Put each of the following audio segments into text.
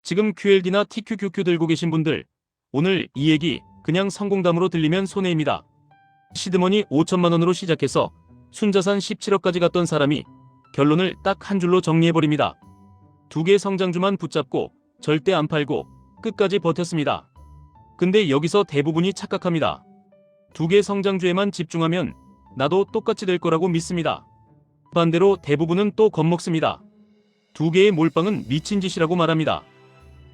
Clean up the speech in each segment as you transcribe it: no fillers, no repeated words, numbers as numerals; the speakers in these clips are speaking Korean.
지금 QLD나 TQQQ 들고 계신 분들, 오늘 이 얘기 그냥 성공담으로 들리면 손해입니다. 시드머니 5천만 원으로 시작해서 순자산 17억까지 갔던 사람이 결론을 딱 한 줄로 정리해버립니다. 두 개 성장주만 붙잡고 절대 안 팔고 끝까지 버텼습니다. 근데 여기서 대부분이 착각합니다. 두 개 성장주에만 집중하면 나도 똑같이 될 거라고 믿습니다. 반대로 대부분은 또 겁먹습니다. 두 개의 몰빵은 미친 짓이라고 말합니다.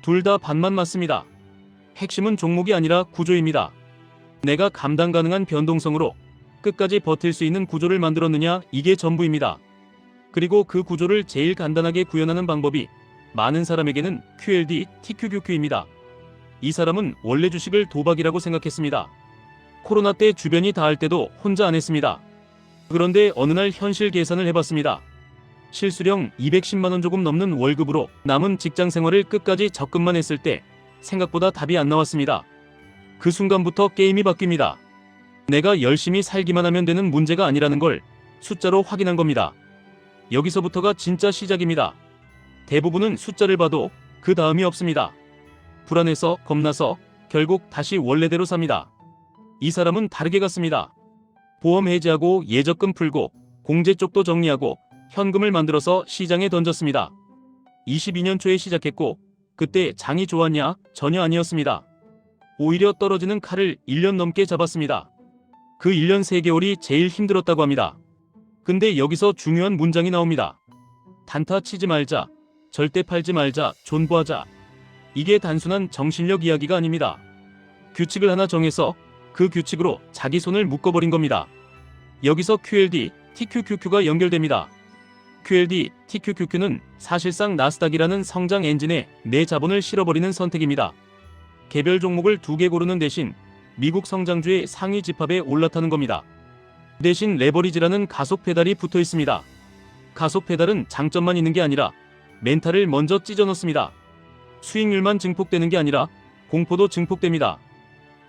둘 다 반만 맞습니다. 핵심은 종목이 아니라 구조입니다. 내가 감당 가능한 변동성으로 끝까지 버틸 수 있는 구조를 만들었느냐, 이게 전부입니다. 그리고 그 구조를 제일 간단하게 구현하는 방법이 많은 사람에게는 QLD, TQQQ입니다. 이 사람은 원래 주식을 도박이라고 생각했습니다. 코로나 때 주변이 다 할 때도 혼자 안 했습니다. 그런데 어느 날 현실 계산을 해봤습니다. 실수령 210만 원 조금 넘는 월급으로 남은 직장 생활을 끝까지 적금만 했을 때 생각보다 답이 안 나왔습니다. 그 순간부터 게임이 바뀝니다. 내가 열심히 살기만 하면 되는 문제가 아니라는 걸 숫자로 확인한 겁니다. 여기서부터가 진짜 시작입니다. 대부분은 숫자를 봐도 그 다음이 없습니다. 불안해서 겁나서 결국 다시 원래대로 삽니다. 이 사람은 다르게 갔습니다. 보험 해지하고 예적금 풀고 공제 쪽도 정리하고 현금을 만들어서 시장에 던졌습니다. 22년 초에 시작했고 그때 장이 좋았냐? 전혀 아니었습니다. 오히려 떨어지는 칼을 1년 넘게 잡았습니다. 그 1년 3개월이 제일 힘들었다고 합니다. 근데 여기서 중요한 문장이 나옵니다. 단타 치지 말자, 절대 팔지 말자, 존버하자. 이게 단순한 정신력 이야기가 아닙니다. 규칙을 하나 정해서 그 규칙으로 자기 손을 묶어버린 겁니다. 여기서 QLD, TQQQ가 연결됩니다. QLD, TQQQ는 사실상 나스닥이라는 성장 엔진에 내 자본을 실어버리는 선택입니다. 개별 종목을 2개 고르는 대신 미국 성장주의 상위 집합에 올라타는 겁니다. 대신 레버리지라는 가속 페달이 붙어 있습니다. 가속 페달은 장점만 있는 게 아니라 멘탈을 먼저 찢어 넣습니다. 수익률만 증폭되는 게 아니라 공포도 증폭됩니다.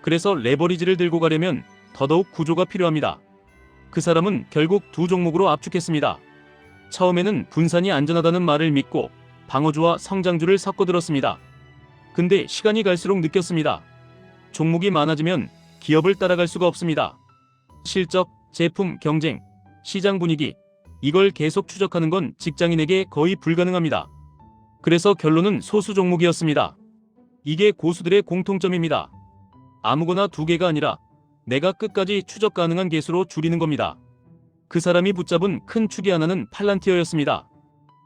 그래서 레버리지를 들고 가려면 더더욱 구조가 필요합니다. 그 사람은 결국 두 종목으로 압축했습니다. 처음에는 분산이 안전하다는 말을 믿고 방어주와 성장주를 섞어 들었습니다. 근데 시간이 갈수록 느꼈습니다. 종목이 많아지면 기업을 따라갈 수가 없습니다. 실적, 제품, 경쟁, 시장 분위기, 이걸 계속 추적하는 건 직장인에게 거의 불가능합니다. 그래서 결론은 소수 종목이었습니다. 이게 고수들의 공통점입니다. 아무거나 2개가 아니라 내가 끝까지 추적 가능한 개수로 줄이는 겁니다. 그 사람이 붙잡은 큰 축이 하나는 팔란티어였습니다.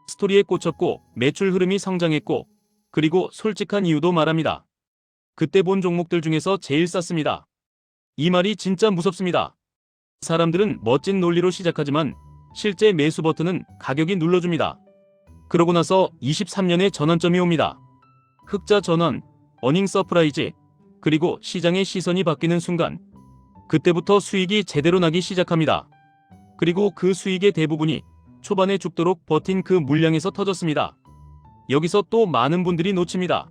스토리에 꽂혔고 매출 흐름이 성장했고 그리고 솔직한 이유도 말합니다. 그때 본 종목들 중에서 제일 쌌습니다. 이 말이 진짜 무섭습니다. 사람들은 멋진 논리로 시작하지만 실제 매수 버튼은 가격이 눌러줍니다. 그러고 나서 23년에 전환점이 옵니다. 흑자 전환, 어닝 서프라이즈, 그리고 시장의 시선이 바뀌는 순간 그때부터 수익이 제대로 나기 시작합니다. 그리고 그 수익의 대부분이 초반에 죽도록 버틴 그 물량에서 터졌습니다. 여기서 또 많은 분들이 놓칩니다.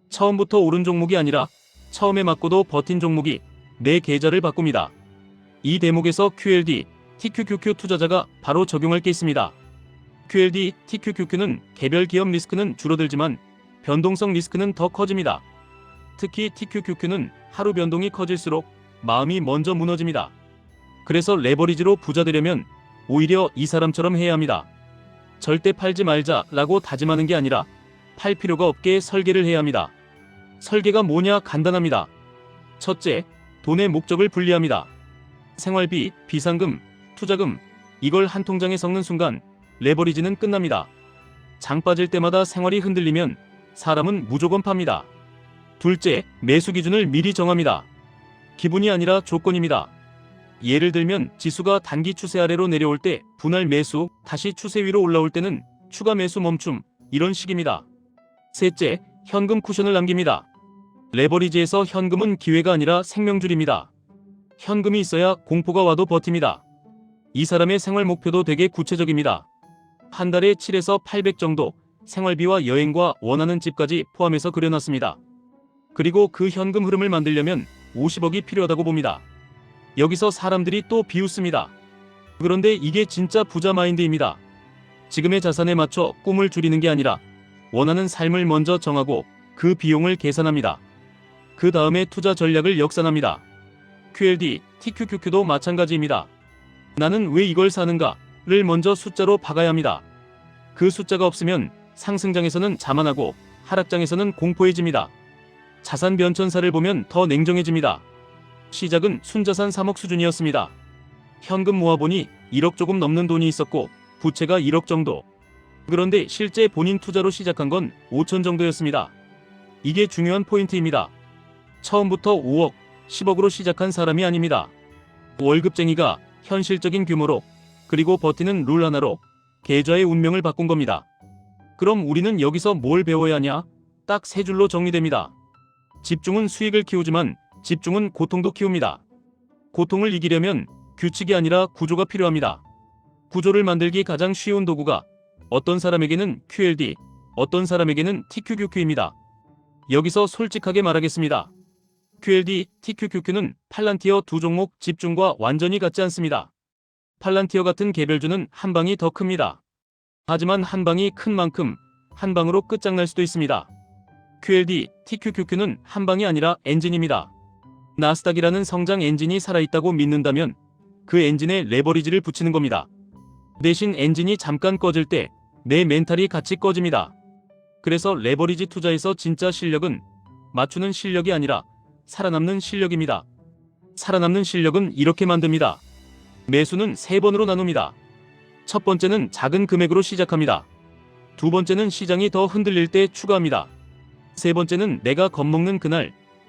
처음부터 오른 종목이 아니라 처음에 맞고도 버틴 종목이 내 계좌를 바꿉니다. 이 대목에서 QLD, TQQQ 투자자가 바로 적용할 게 있습니다. QLD, TQQQ는 개별 기업 리스크는 줄어들지만 변동성 리스크는 더 커집니다. 특히 TQQQ는 하루 변동이 커질수록 마음이 먼저 무너집니다. 그래서 레버리지로 부자 되려면 오히려 이 사람처럼 해야 합니다. 절대 팔지 말자 라고 다짐하는 게 아니라 팔 필요가 없게 설계를 해야 합니다. 설계가 뭐냐? 간단합니다. 첫째, 돈의 목적을 분리합니다. 생활비, 비상금, 투자금, 이걸 한 통장에 섞는 순간 레버리지는 끝납니다. 장 빠질 때마다 생활이 흔들리면 사람은 무조건 팝니다. 둘째, 매수 기준을 미리 정합니다. 기분이 아니라 조건입니다. 예를 들면 지수가 단기 추세 아래로 내려올 때 분할 매수, 다시 추세 위로 올라올 때는 추가 매수 멈춤, 이런 식입니다. 셋째, 현금 쿠션을 남깁니다. 레버리지에서 현금은 기회가 아니라 생명줄입니다. 현금이 있어야 공포가 와도 버팁니다. 이 사람의 생활 목표도 되게 구체적입니다. 한 달에 7에서 800 정도, 생활비와 여행과 원하는 집까지 포함해서 그려놨습니다. 그리고 그 현금 흐름을 만들려면 50억이 필요하다고 봅니다. 여기서 사람들이 또 비웃습니다. 그런데 이게 진짜 부자 마인드입니다. 지금의 자산에 맞춰 꿈을 줄이는 게 아니라 원하는 삶을 먼저 정하고 그 비용을 계산합니다. 그 다음에 투자 전략을 역산합니다. QLD, TQQQ도 마찬가지입니다. 나는 왜 이걸 사는가를 먼저 숫자로 박아야 합니다. 그 숫자가 없으면 상승장에서는 자만하고 하락장에서는 공포해집니다. 자산 변천사를 보면 더 냉정해집니다. 시작은 순자산 3억 수준이었습니다. 현금 모아보니 1억 조금 넘는 돈이 있었고 부채가 1억 정도. 그런데 실제 본인 투자로 시작한 건 5천 정도였습니다. 이게 중요한 포인트입니다. 처음부터 5억, 10억으로 시작한 사람이 아닙니다. 월급쟁이가 현실적인 규모로 그리고 버티는 룰 하나로 계좌의 운명을 바꾼 겁니다. 그럼 우리는 여기서 뭘 배워야 하냐? 딱 세 줄로 정리됩니다. 집중은 수익을 키우지만 집중은 고통도 키웁니다. 고통을 이기려면 규칙이 아니라 구조가 필요합니다. 구조를 만들기 가장 쉬운 도구가 어떤 사람에게는 QLD, 어떤 사람에게는 TQQQ입니다. 여기서 솔직하게 말하겠습니다. QLD, TQQQ는 팔란티어 두 종목 집중과 완전히 같지 않습니다. 팔란티어 같은 개별주는 한 방이 더 큽니다. 하지만 한 방이 큰 만큼 한 방으로 끝장날 수도 있습니다. QLD, TQQQ는 한 방이 아니라 엔진입니다. 나스닥이라는 성장 엔진이 살아있다고 믿는다면 그 엔진에 레버리지를 붙이는 겁니다. 대신 엔진이 잠깐 꺼질 때 내 멘탈이 같이 꺼집니다. 그래서 레버리지 투자에서 진짜 실력은 맞추는 실력이 아니라 살아남는 실력입니다. 살아남는 실력은 이렇게 만듭니다. 매수는 3번으로 나눕니다. 첫 번째는 작은 금액으로 시작합니다. 두 번째는 시장이 더 흔들릴 때 추가합니다. 세 번째는 내가 겁먹는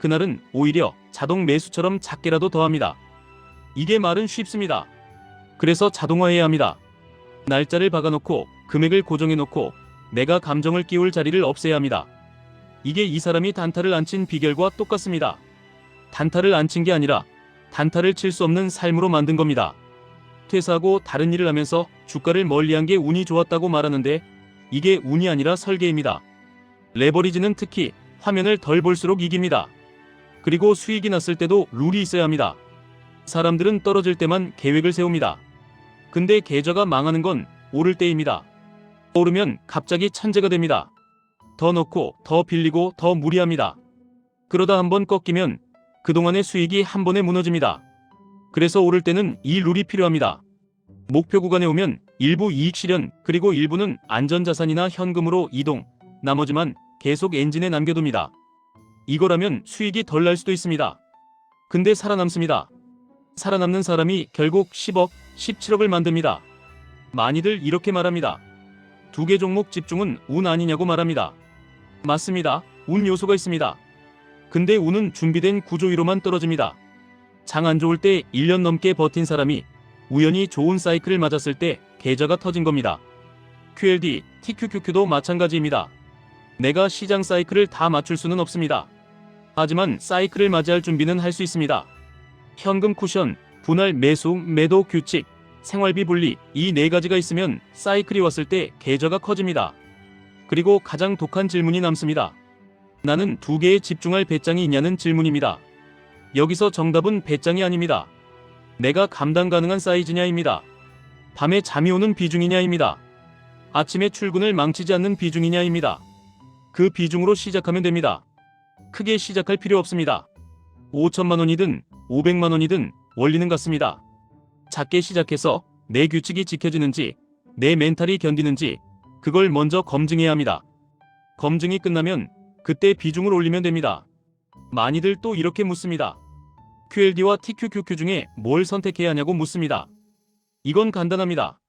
그날은 오히려 자동 매수처럼 작게라도 더합니다. 이게 말은 쉽습니다. 그래서 자동화해야 합니다. 날짜를 박아놓고 금액을 고정해놓고 내가 감정을 끼울 자리를 없애야 합니다. 이게 이 사람이 단타를 안 친 비결과 똑같습니다. 단타를 안 친 게 아니라 단타를 칠 수 없는 삶으로 만든 겁니다. 퇴사하고 다른 일을 하면서 주가를 멀리한 게 운이 좋았다고 말하는데 이게 운이 아니라 설계입니다. 레버리지는 특히 화면을 덜 볼수록 이깁니다. 그리고 수익이 났을 때도 룰이 있어야 합니다. 사람들은 떨어질 때만 계획을 세웁니다. 근데 계좌가 망하는 건 오를 때입니다. 오르면 갑자기 천재가 됩니다. 더 넣고 더 빌리고 더 무리합니다. 그러다 한번 꺾이면 그동안의 수익이 한 번에 무너집니다. 그래서 오를 때는 이 룰이 필요합니다. 목표 구간에 오면 일부 이익 실현 그리고 일부는 안전자산이나 현금으로 이동, 나머지만 계속 엔진에 남겨둡니다. 이거라면 수익이 덜 날 수도 있습니다. 근데 살아남습니다. 살아남는 사람이 결국 10억, 17억을 만듭니다. 많이들 이렇게 말합니다. 두 개 종목 집중은 운 아니냐고 말합니다. 맞습니다. 운 요소가 있습니다. 근데 운은 준비된 구조 위로만 떨어집니다. 장 안 좋을 때 1년 넘게 버틴 사람이 우연히 좋은 사이클을 맞았을 때 계좌가 터진 겁니다. QLD, TQQQ도 마찬가지입니다. 내가 시장 사이클을 다 맞출 수는 없습니다. 하지만 사이클을 맞이할 준비는 할 수 있습니다. 현금 쿠션, 분할 매수, 매도 규칙, 생활비 분리 이 네 가지가 있으면 사이클이 왔을 때 계좌가 커집니다. 그리고 가장 독한 질문이 남습니다. 나는 두 개에 집중할 배짱이 있냐는 질문입니다. 여기서 정답은 배짱이 아닙니다. 내가 감당 가능한 사이즈냐입니다. 밤에 잠이 오는 비중이냐입니다. 아침에 출근을 망치지 않는 비중이냐입니다. 그 비중으로 시작하면 됩니다. 크게 시작할 필요 없습니다. 5천만 원이든 500만 원이든 원리는 같습니다. 작게 시작해서 내 규칙이 지켜지는지 내 멘탈이 견디는지 그걸 먼저 검증해야 합니다. 검증이 끝나면 그때 비중을 올리면 됩니다. 많이들 또 이렇게 묻습니다. QLD와 TQQQ 중에 뭘 선택해야 하냐고 묻습니다. 이건 간단합니다.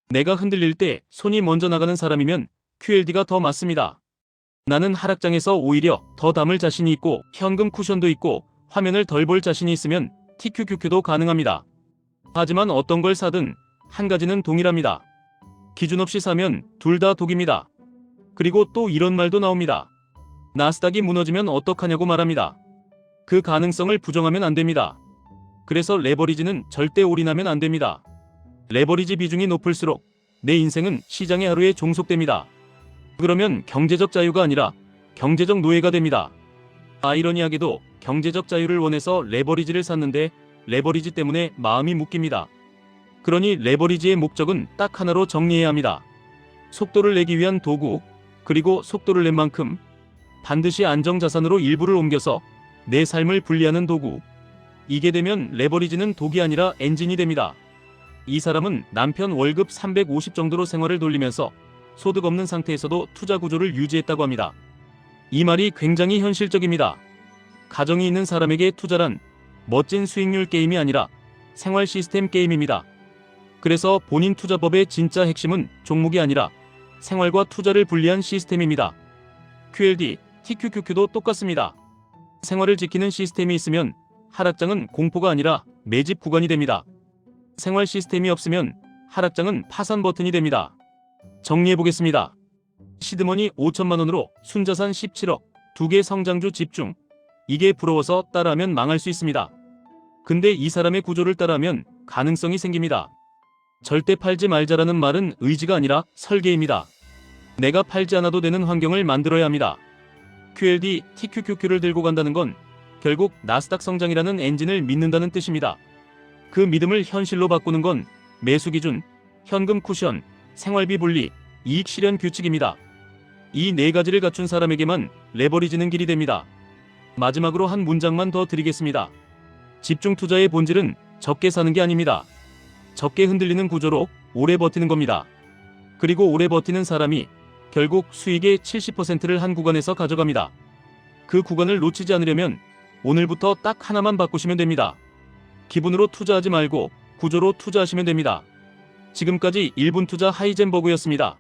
내가 흔들릴 때 손이 먼저 나가는 사람이면 QLD가 더 맞습니다. 나는 하락장에서 오히려 더 담을 자신이 있고 현금 쿠션도 있고 화면을 덜 볼 자신이 있으면 TQQQ도 가능합니다. 하지만 어떤 걸 사든 한 가지는 동일합니다. 기준 없이 사면 둘 다 독입니다. 그리고 또 이런 말도 나옵니다. 나스닥이 무너지면 어떡하냐고 말합니다. 그 가능성을 부정하면 안 됩니다. 그래서 레버리지는 절대 올인하면 안 됩니다. 레버리지 비중이 높을수록 내 인생은 시장의 하루에 종속됩니다. 그러면 경제적 자유가 아니라 경제적 노예가 됩니다. 아이러니하게도 경제적 자유를 원해서 레버리지를 샀는데 레버리지 때문에 마음이 묶입니다. 그러니 레버리지의 목적은 딱 하나로 정리해야 합니다. 속도를 내기 위한 도구, 그리고 속도를 낸 만큼 반드시 안정자산으로 일부를 옮겨서 내 삶을 분리하는 도구. 이게 되면 레버리지는 독이 아니라 엔진이 됩니다. 이 사람은 남편 월급 350 정도로 생활을 돌리면서 소득 없는 상태에서도 투자 구조를 유지했다고 합니다. 이 말이 굉장히 현실적입니다. 가정이 있는 사람에게 투자란 멋진 수익률 게임이 아니라 생활 시스템 게임입니다. 그래서 본인 투자법의 진짜 핵심은 종목이 아니라 생활과 투자를 분리한 시스템입니다. QLD, TQQQ도 똑같습니다. 생활을 지키는 시스템이 있으면 하락장은 공포가 아니라 매집 구간이 됩니다. 생활 시스템이 없으면 하락장은 파산 버튼이 됩니다. 정리해보겠습니다. 시드머니 5천만 원으로 순자산 17억, 2개 성장주 집중. 이게 부러워서 따라하면 망할 수 있습니다. 근데 이 사람의 구조를 따라하면 가능성이 생깁니다. 절대 팔지 말자라는 말은 의지가 아니라 설계입니다. 내가 팔지 않아도 되는 환경을 만들어야 합니다. QLD, TQQQ를 들고 간다는 건 결국 나스닥 성장이라는 엔진을 믿는다는 뜻입니다. 그 믿음을 현실로 바꾸는 건 매수 기준, 현금 쿠션, 생활비 분리, 이익 실현 규칙입니다. 이 네 가지를 갖춘 사람에게만 레버리지는 길이 됩니다. 마지막으로 한 문장만 더 드리겠습니다. 집중 투자의 본질은 적게 사는 게 아닙니다. 적게 흔들리는 구조로 오래 버티는 겁니다. 그리고 오래 버티는 사람이 결국 수익의 70%를 한 구간에서 가져갑니다. 그 구간을 놓치지 않으려면 오늘부터 딱 하나만 바꾸시면 됩니다. 기분으로 투자하지 말고 구조로 투자하시면 됩니다. 지금까지 1분 투자 하이젠버그였습니다.